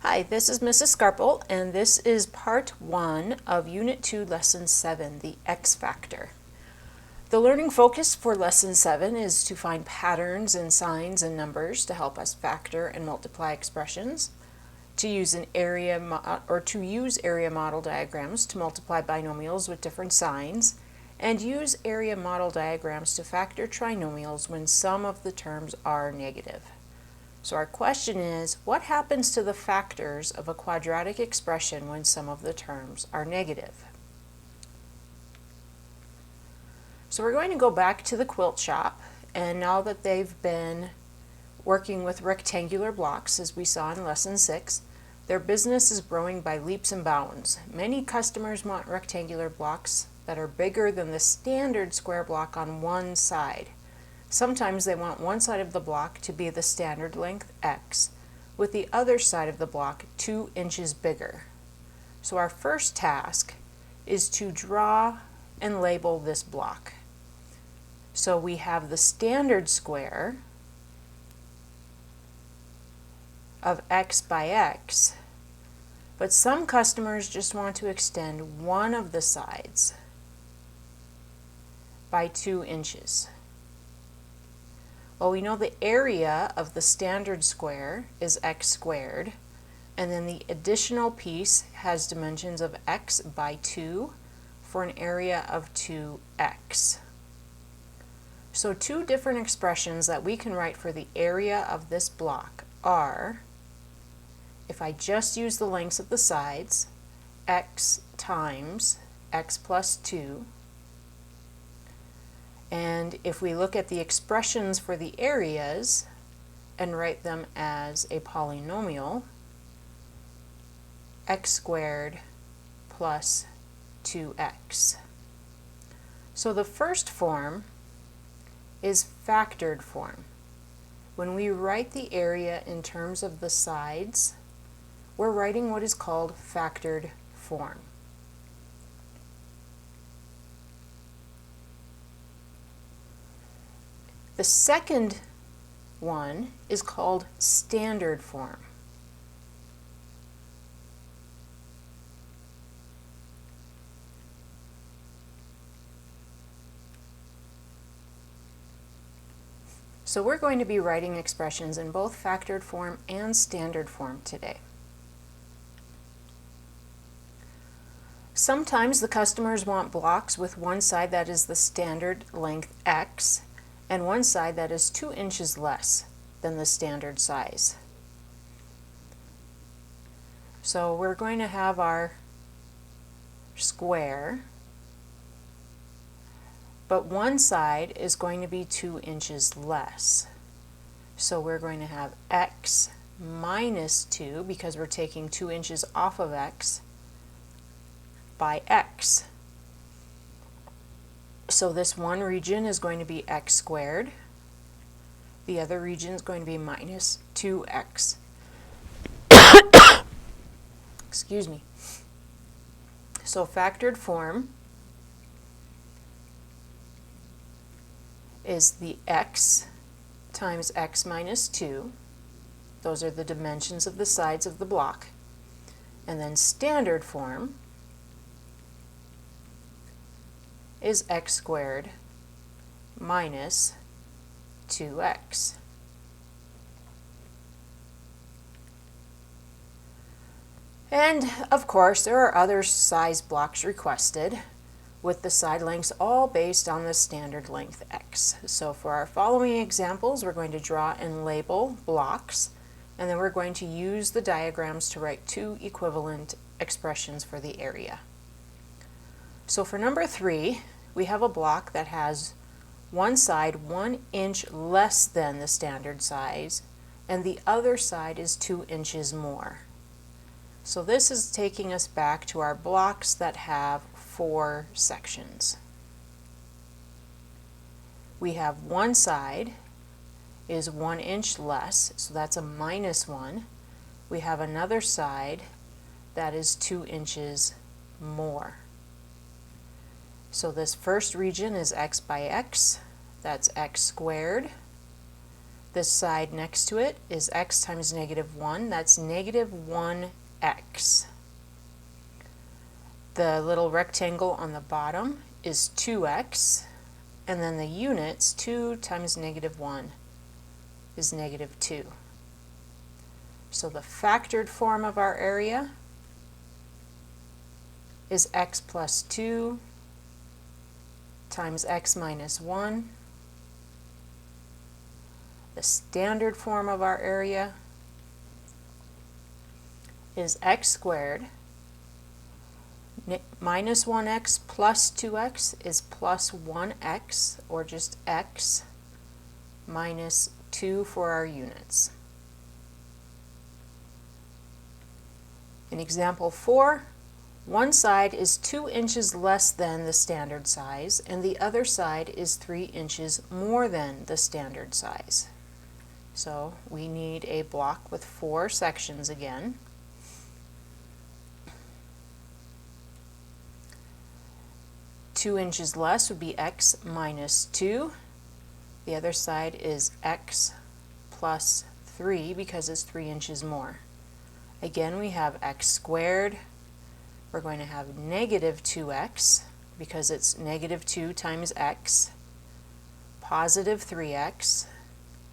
Hi, this is Mrs. Scarpel, and this is part 1 of Unit 2, Lesson 7, the X factor. The learning focus for Lesson 7 is to find patterns in signs and numbers to help us factor and multiply expressions, to use area model diagrams to multiply binomials with different signs, and use area model diagrams to factor trinomials when some of the terms are negative. So our question is, what happens to the factors of a quadratic expression when some of the terms are negative? So we're going to go back to the quilt shop, and now that they've been working with rectangular blocks, as we saw in Lesson 6, their business is growing by leaps and bounds. Many customers want rectangular blocks that are bigger than the standard square block on one side. Sometimes they want one side of the block to be the standard length x, with the other side of the block 2 inches bigger. So our first task is to draw and label this block. So we have the standard square of x by x, but some customers just want to extend one of the sides by 2 inches. Well, we know the area of the standard square is x squared, and then the additional piece has dimensions of x by 2 for an area of 2x. So two different expressions that we can write for the area of this block are, if I just use the lengths of the sides, x times x plus 2, and if we look at the expressions for the areas and write them as a polynomial, x squared plus 2x. So the first form is factored form. When we write the area in terms of the sides, we're writing what is called factored form. The second one is called standard form. So we're going to be writing expressions in both factored form and standard form today. Sometimes the customers want blocks with one side that is the standard length x and one side that is 2 inches less than the standard size. So we're going to have our square, but one side is going to be 2 inches less. So we're going to have x minus 2, because we're taking 2 inches off of x, by x. So this one region is going to be x squared. The other region is going to be minus 2x. Excuse me. So factored form is the x times x minus 2. Those are the dimensions of the sides of the block. And then standard form is x squared minus 2x. And of course, there are other size blocks requested, with the side lengths all based on the standard length x. So for our following examples, we're going to draw and label blocks, and then we're going to use the diagrams to write two equivalent expressions for the area. So for number 3, we have a block that has one side 1 inch less than the standard size, and the other side is 2 inches more. So this is taking us back to our blocks that have 4 sections. We have one side is 1 inch less, so that's a minus 1. We have another side that is 2 inches more. So this first region is x by x, that's x squared. this side next to it is x times negative 1. That's negative 1x. The little rectangle on the bottom is 2x, and then the units, 2 times negative 1 is negative 2. So the factored form of our area is x plus 2 times x minus 1. The standard form of our area is x squared minus 1x plus 2x is plus 1x, or just x, minus 2 for our units. In example 4, one side is 2 inches less than the standard size, and the other side is 3 inches more than the standard size. So we need a block with 4 sections again. Two inches less would be x minus 2. The other side is x plus 3 because it's 3 inches more. Again, we have x squared. We're going to have negative 2x because it's negative 2 times x, positive 3x,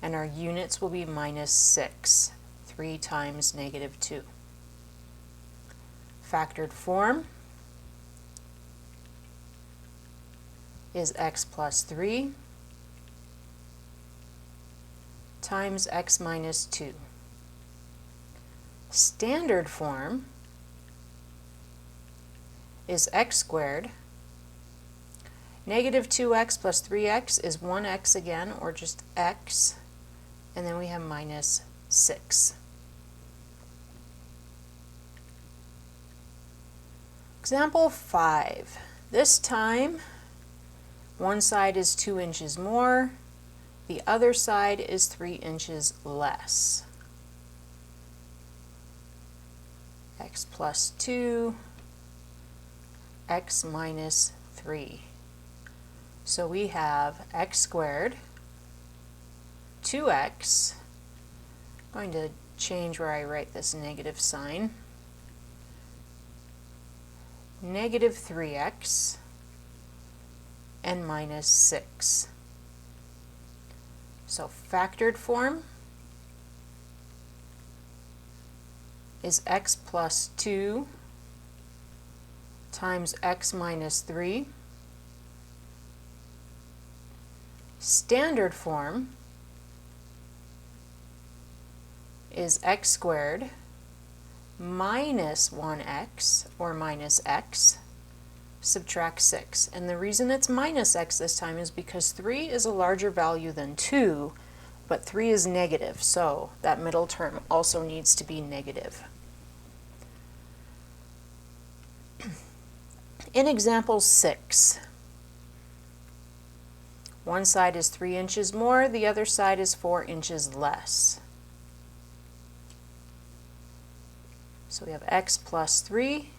and our units will be minus 6, 3 times negative 2. Factored form is x plus 3 times x minus 2. Standard form is x squared. Negative 2x plus 3x is 1x again, or just x, and then we have minus 6. Example 5. This time, one side is 2 inches more, the other side is 3 inches less. X plus 2, x minus 3. So we have x squared, 2x, I'm going to change where I write this negative sign, negative 3x, and minus 6. So factored form is x plus 2 times x minus 3. Standard form is x squared minus 1x, or minus x, subtract 6. And the reason it's minus x this time is because 3 is a larger value than 2, but 3 is negative, so that middle term also needs to be negative. In example 6, one side is 3 inches more, the other side is 4 inches less. So we have x plus 3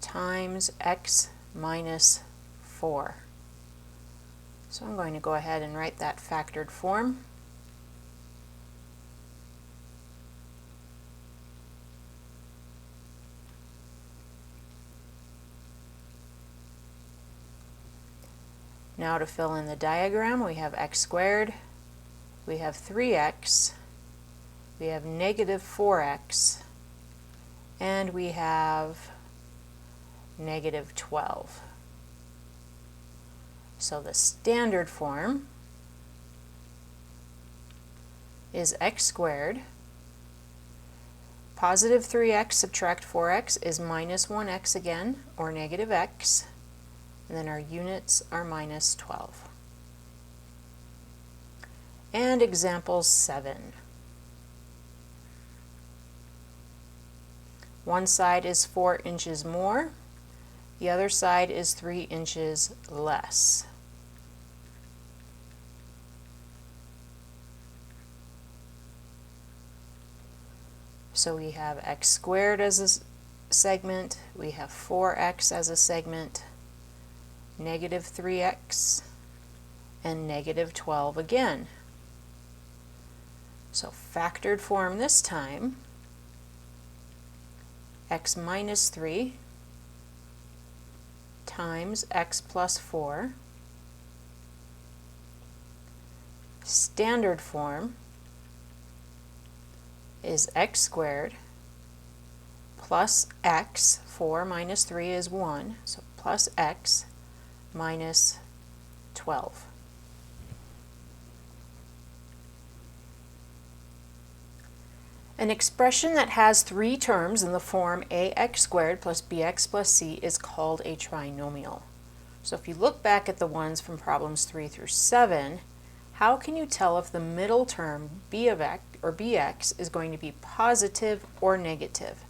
times x minus 4. So I'm going to go ahead and write that factored form. Now to fill in the diagram, we have x squared, we have 3x, we have negative 4x, and we have negative 12. So the standard form is x squared, positive 3x subtract 4x is minus 1x again, or negative x, and then our units are minus 12. And example 7. One side is 4 inches more, the other side is 3 inches less. So we have x squared as a segment, we have 4x as a segment, negative 3x, and negative 12 again. So factored form this time, x minus 3 times x plus 4. Standard form is x squared plus x, 4 minus 3 is 1, so plus x minus 12. An expression that has three terms in the form ax squared plus bx plus c is called a trinomial. So if you look back at the ones from problems 3 through 7, how can you tell if the middle term b of x or bx is going to be positive or negative?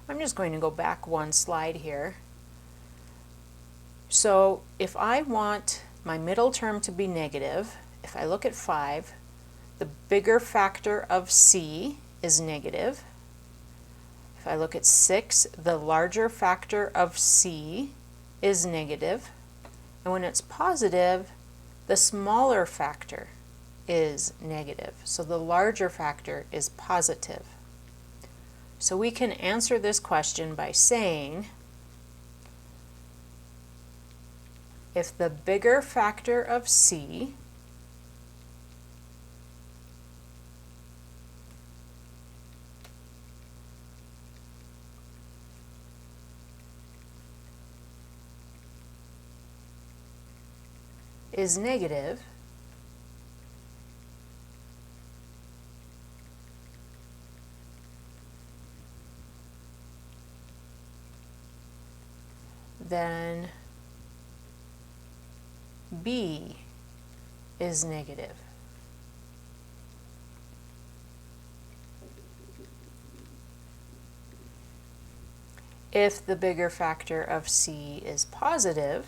I'm just going to go back one slide here. So if I want my middle term to be negative, if I look at 5, the bigger factor of c is negative. If I look at 6, the larger factor of c is negative. And when it's positive, the smaller factor is negative. So the larger factor is positive. So we can answer this question by saying, if the bigger factor of c is negative, then b is negative. If the bigger factor of c is positive,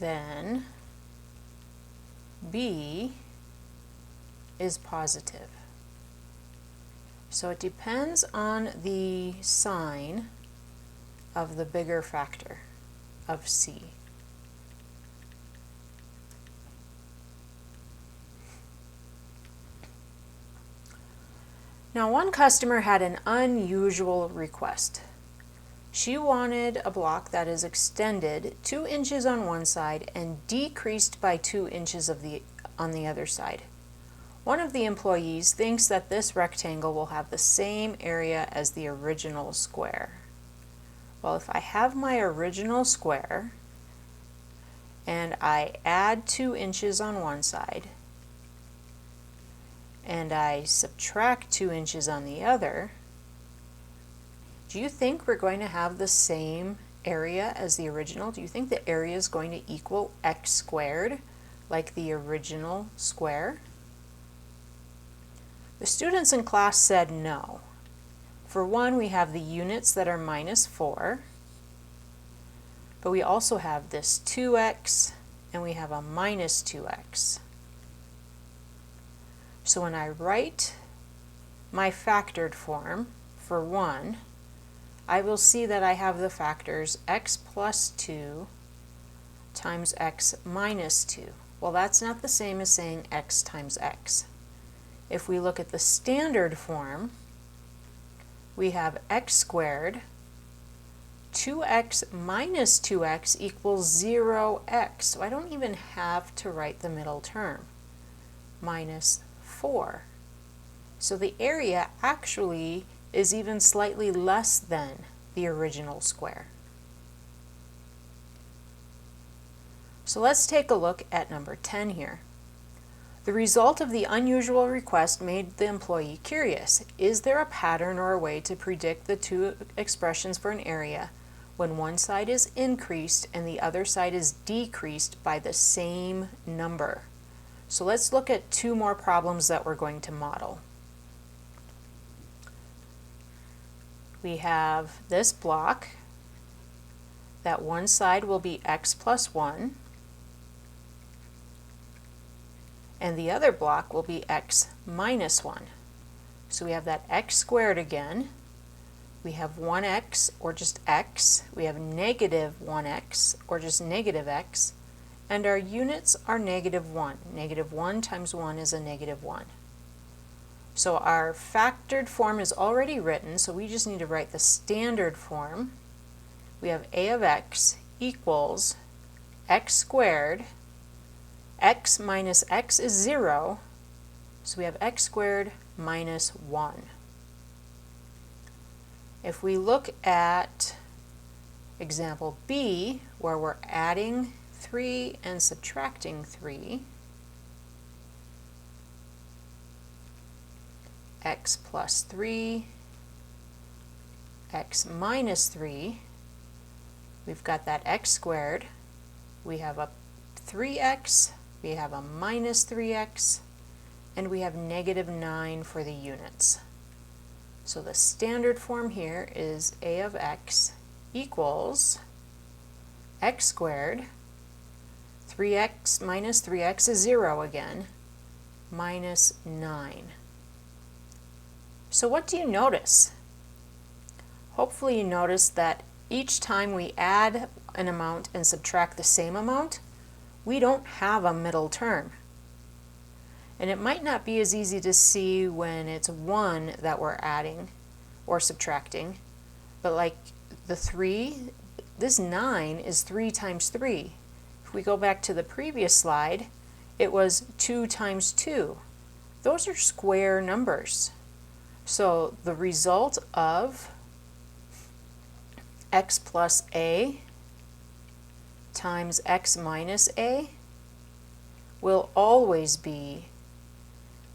then b is positive. So it depends on the sign of the bigger factor of c. Now, one customer had an unusual request. She wanted a block that is extended 2 inches on one side and decreased by 2 inches on the other side. One of the employees thinks that this rectangle will have the same area as the original square. Well, if I have my original square and I add 2 inches on one side and I subtract 2 inches on the other, do you think we're going to have the same area as the original? Do you think the area is going to equal x squared like the original square? The students in class said no. For one, we have the units that are minus 4, but we also have this 2x and we have a minus 2x. So when I write my factored form for 1, I will see that I have the factors x plus 2 times x minus 2. Well, that's not the same as saying x times x. If we look at the standard form, we have x squared, 2x minus 2x equals 0x. So I don't even have to write the middle term, minus 4. So the area actually is even slightly less than the original square. So let's take a look at number 10 here. The result of the unusual request made the employee curious. Is there a pattern or a way to predict the two expressions for an area when one side is increased and the other side is decreased by the same number? So let's look at 2 more problems that we're going to model. We have this block that one side will be x plus 1, and the other block will be x minus 1. So we have that x squared again. We have 1x, or just x. We have negative 1x, or just negative x. And our units are negative 1. Negative 1 times 1 is a negative 1. So our factored form is already written, so we just need to write the standard form. We have a of x equals x squared. X minus x is 0, so we have x squared minus 1. If we look at example B, where we're adding 3 and subtracting 3, x plus 3, x minus 3, we've got that x squared, we have a 3x, we have a minus 3x, and we have negative 9 for the units. So the standard form here is a of x equals x squared, 3x minus 3x is 0 again, minus 9. So what do you notice? Hopefully you notice that each time we add an amount and subtract the same amount, we don't have a middle term. And it might not be as easy to see when it's 1 that we're adding or subtracting, but like the 3, this 9 is 3 times 3. If we go back to the previous slide, it was 2 times 2. Those are square numbers. So the result of x plus a times x minus a will always be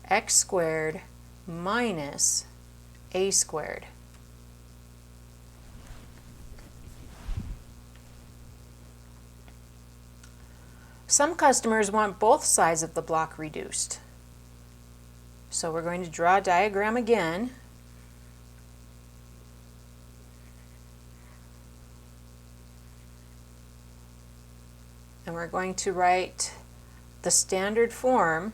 x squared minus a squared. Some customers want both sides of the block reduced. So we're going to draw a diagram again. And we're going to write the standard form.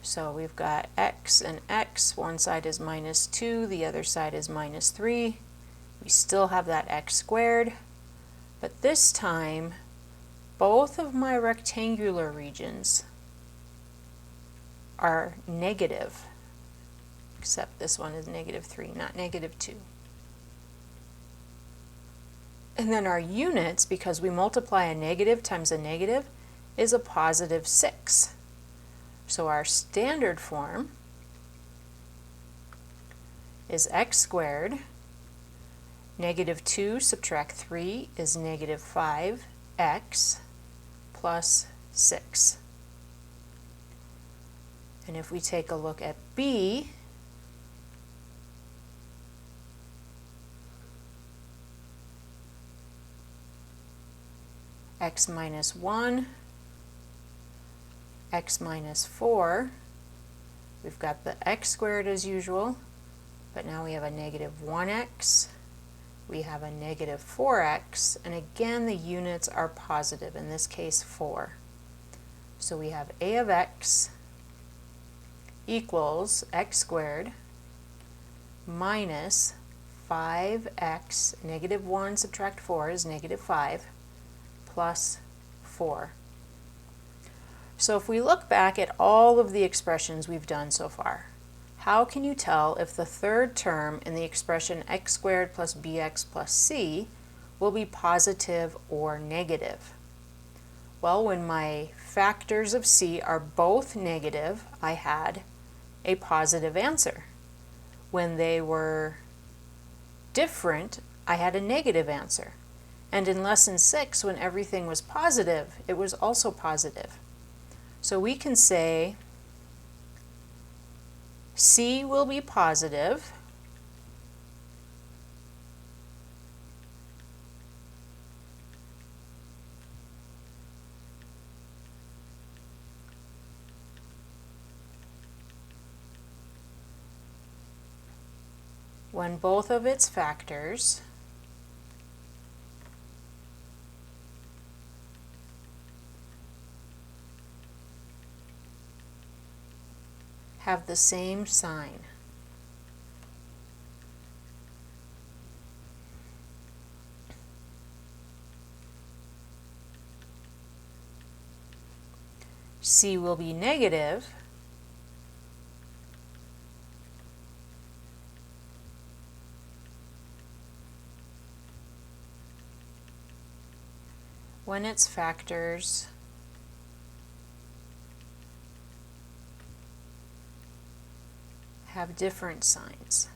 So we've got x and x. One side is minus 2, the other side is minus 3. We still have that x squared. But this time, both of my rectangular regions are negative, except this one is negative 3, not negative 2. And then our units, because we multiply a negative times a negative, is a positive 6. So our standard form is x squared. Negative 2 subtract 3 is negative 5x plus 6. And if we take a look at B, x minus 1, x minus 4, we've got the x squared as usual, but now we have a negative 1x, we have a negative 4x, and again the units are positive, in this case 4. So we have a of x equals x squared minus 5x, negative 1 subtract 4 is negative 5, plus 4. So if we look back at all of the expressions we've done so far, how can you tell if the third term in the expression x squared plus bx plus c will be positive or negative? Well, when my factors of c are both negative, I had a positive answer. When they were different, I had a negative answer. And in lesson 6, when everything was positive, it was also positive. So we can say C will be positive when both of its factors have the same sign. C will be negative when its factors have different signs.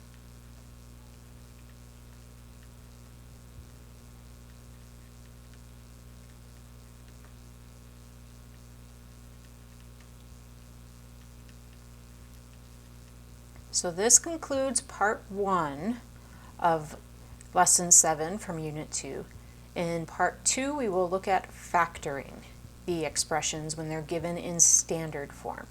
So this concludes part 1 of lesson 7 from unit 2. In part 2 we will look at factoring the expressions when they're given in standard form.